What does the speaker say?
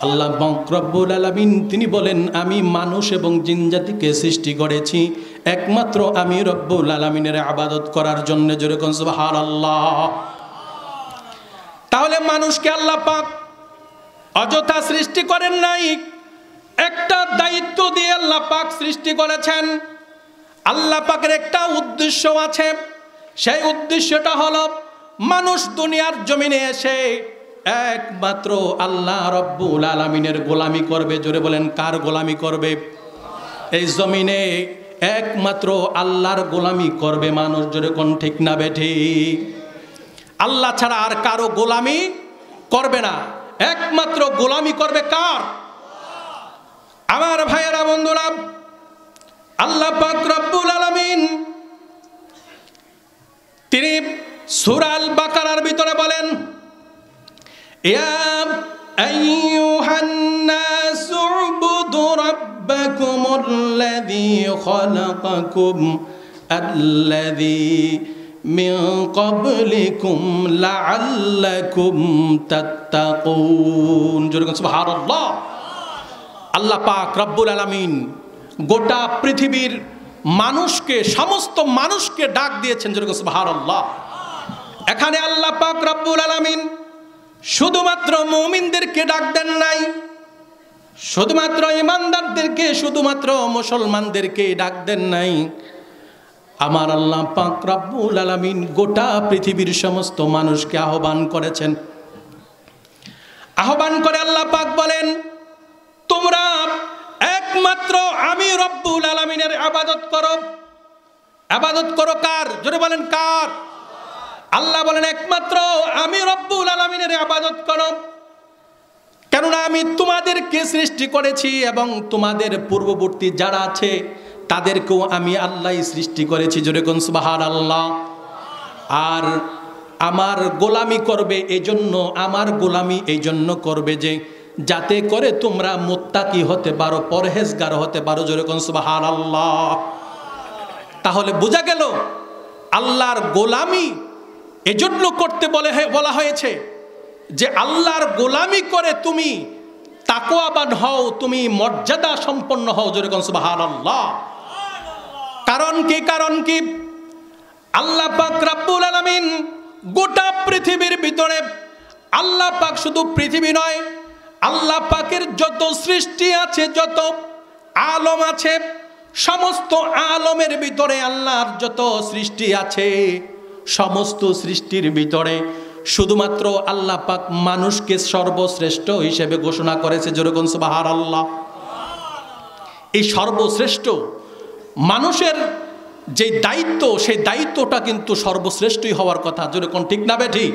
আল্লাহ পাক রব্বুল আলামিন তিনি বলেন, আমি মানুষ এবং জিন জাতিকে সৃষ্টি করেছি একমাত্র আমি রব্বুল আলামিনের ইবাদত করার জন্য। জোরে কোন সুবহানাল্লাহ। তাহলে মানুষকে আল্লাহ পাক অযথা সৃষ্টি করেন নাই, একটা দায়িত্ব দিয়ে আল্লাহ পাক সৃষ্টি করেছেন। আল্লাহ পাকের একটা উদ্দেশ্য আছে, সেই উদ্দেশ্যটা হলো মানুষ দুনিয়ার জমিনে এসে একমাত্র আল্লাহ রব্বুল আলামিনের গোলামি করবে। জোরে বলেন, কার গোলামি করবে? এই জমিনে একমাত্র আল্লাহর গোলামি করবে মানুষ। জোরে কোন ঠিক না বেঠিক? আল্লাহ ছাড়া আর কারো গোলামি করবে না, একমাত্র গোলামি করবে কার? আমার ভাইয়েরা, বন্ধুরা, আল্লাহ পাক রব্বুল আলামিন তিনি সূরা আল বাকারার ভিতরে বলেন, ইয়া আইয়ুহান নাসু উবুদু রাব্বাকুমুল্লাযী খালাকাকুম আল্লাযী মিন ক্বাবলিকুম লাআল্লাকুম তাত্তাকুন। জোরে বলুন সুবহানাল্লাহ। আল্লাহ পাক রব্বুল আলামিন গোটা পৃথিবীর মানুষকে, সমস্ত মানুষকে ডাক দিয়েছেন। জোরে বলুন সুবহানাল্লাহ। এখানে আল্লাহ পাক রব্বুল আলামিন শুধুমাত্র মুমিনদেরকে ডাক দেন নাই, শুধুমাত্র ইমানদারদেরকে, শুধুমাত্র মুসলমানদেরকে ডাক দেন নাই। আমার আল্লাহ পাক রব্বুল আলামিন গোটা পৃথিবীর সমস্ত মানুষকে আহ্বান করেছেন। আহ্বান করে আল্লাহ পাক বলেন, তোমরা একমাত্র আমি রব্বুল আলামিনের ইবাদত করো। ইবাদত করো কার? জোরে বলেন, কার? আল্লাহ বলেন, একমাত্র আমি রব্বুল আলামিনের ইবাদত করো, কেননা আমি তোমাদেরকে সৃষ্টি করেছি এবং তোমাদের পূর্ববর্তী যারা আছে তাদেরকেও আমি আল্লাহই সৃষ্টি করেছি। জোরে কোন সুবহানাল্লাহ। আর আমার গোলামি করবে এজন্য, আমার গোলামি এই জন্য করবে যে যাতে করে তোমরা মুত্তাকি হতে পারো, পরহেজগার হতে পারো। জোরে কোন সুবহানাল্লাহ। তাহলে বোঝা গেল আল্লাহর গোলামি এজন্য করতে বলা হয়েছে যে আল্লাহর গোলামি করে তুমি তাকওয়াবান হও, তুমি মর্যাদা সম্পন্ন হও। জোরে কোন সুবহানাল্লাহ। কারণ কি? কারণ কি? আল্লাহ পাক রব্বুল আলামিন গোটা পৃথিবীর ভিতরে, আল্লাহ পাক শুধু পৃথিবী নয়, আল্লাহ পাকের যত সৃষ্টি আছে, যত আলম আছে, সমস্ত আলমের ভিতরে আল্লাহর যত সৃষ্টি আছে, সমস্ত সৃষ্টির ভিতরে শুধুমাত্র আল্লাহ পাক মানুষকে সর্বশ্রেষ্ঠ হিসেবে ঘোষণা করেছে। জোরে কোন সুবহানাল্লাহ। এই সর্বশ্রেষ্ঠ মানুষের যে দায়িত্ব, সেই দায়িত্বটা কিন্তু সর্বশ্রেষ্ঠই হওয়ার কথা। জোরে কোন ঠিক না বেঠিক?